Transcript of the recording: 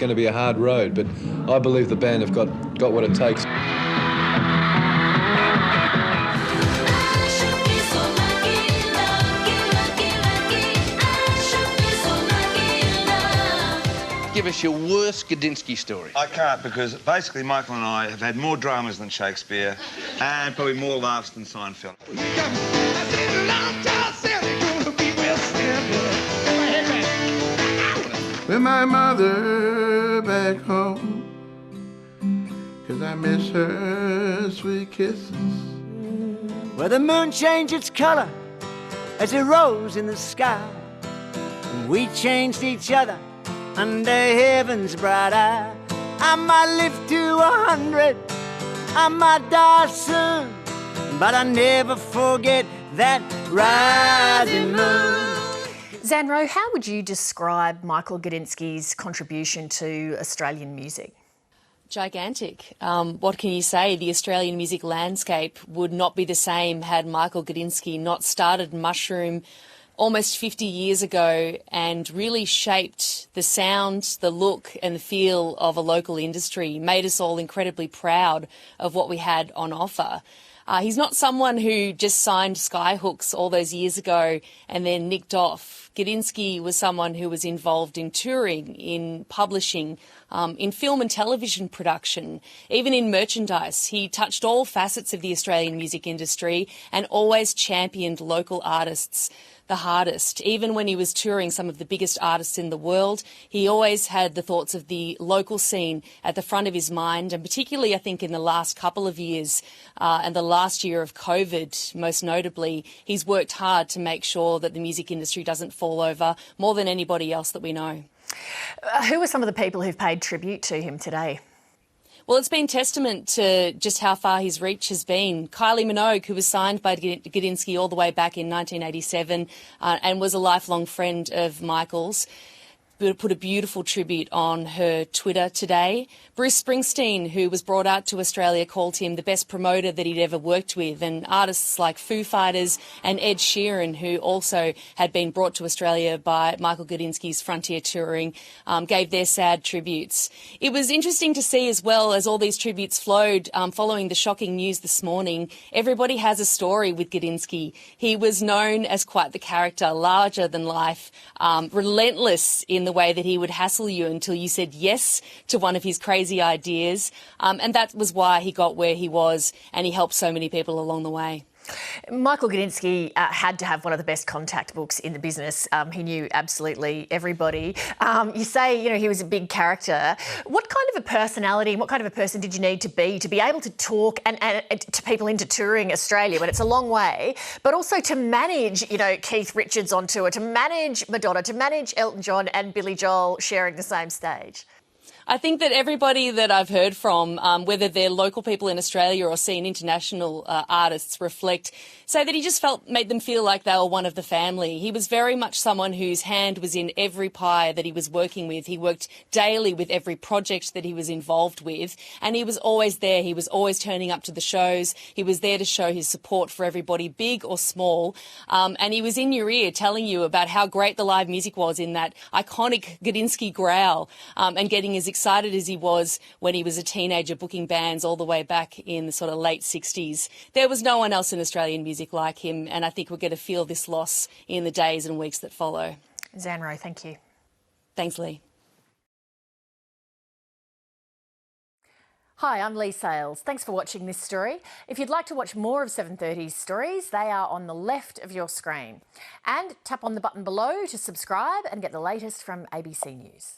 going to be a hard road, but I believe the band have got what it takes. Give us your worst Gudinski story. I can't, because basically Michael and I have had more dramas than Shakespeare and probably more laughs than Seinfeld. With my mother back home, 'cause I miss her sweet kisses. Where the moon changed its colour as it rose in the sky, and we changed each other under heaven's bright eye. I might live to 100, I might die soon, but I never forget that rising moon. Zan Rowe, how would you describe Michael Gudinski's contribution to Australian music? Gigantic. What can you say? The Australian music landscape would not be the same had Michael Gudinski not started Mushroom almost 50 years ago and really shaped the sound, the look and the feel of a local industry, made us all incredibly proud of what we had on offer. He's not someone who just signed Skyhooks all those years ago and then nicked off. Gudinski was someone who was involved in touring, in publishing, in film and television production, even in merchandise. He touched all facets of the Australian music industry and always championed local artists the hardest. Even when he was touring some of the biggest artists in the world, he always had the thoughts of the local scene at the front of his mind, and particularly I think in the last couple of years and the last year of COVID most notably, he's worked hard to make sure that the music industry doesn't fall over more than anybody else that we know. Who are some of the people who've paid tribute to him today? Well, it's been testament to just how far his reach has been. Kylie Minogue, who was signed by Gudinski all the way back in 1987 and was a lifelong friend of Michael's, put a beautiful tribute on her Twitter today. Bruce Springsteen, who was brought out to Australia, called him the best promoter that he'd ever worked with, and artists like Foo Fighters and Ed Sheeran, who also had been brought to Australia by Michael Gudinski's Frontier Touring, gave their sad tributes. It was interesting to see as well, as all these tributes flowed following the shocking news this morning, everybody has a story with Gudinski. He was known as quite the character, larger than life, relentless in the way that he would hassle you until you said yes to one of his crazy ideas. And that was why he got where he was, and he helped so many people along the way. Michael Gudinski had to have one of the best contact books in the business. He knew absolutely everybody. You say, he was a big character. What kind of a personality and what kind of a person did you need to be able to talk and to people into touring Australia when it's a long way, but also to manage, Keith Richards on tour, to manage Madonna, to manage Elton John and Billy Joel sharing the same stage? I think that everybody that I've heard from, whether they're local people in Australia or seen international artists say that he just made them feel like they were one of the family. He was very much someone whose hand was in every pie that he was working with. He worked daily with every project that he was involved with, and he was always there. He was always turning up to the shows. He was there to show his support for everybody, big or small, and he was in your ear telling you about how great the live music was in that iconic Gudinski growl, and getting as excited as he was when he was a teenager booking bands all the way back in the sort of late 60s. There was no one else in Australian music like him, and I think we're going to feel this loss in the days and weeks that follow. Zan Rowe, thank you. Thanks, Lee. Hi, I'm Lee Sales. Thanks for watching this story. If you'd like to watch more of 7:30's stories, they are on the left of your screen. And tap on the button below to subscribe and get the latest from ABC News.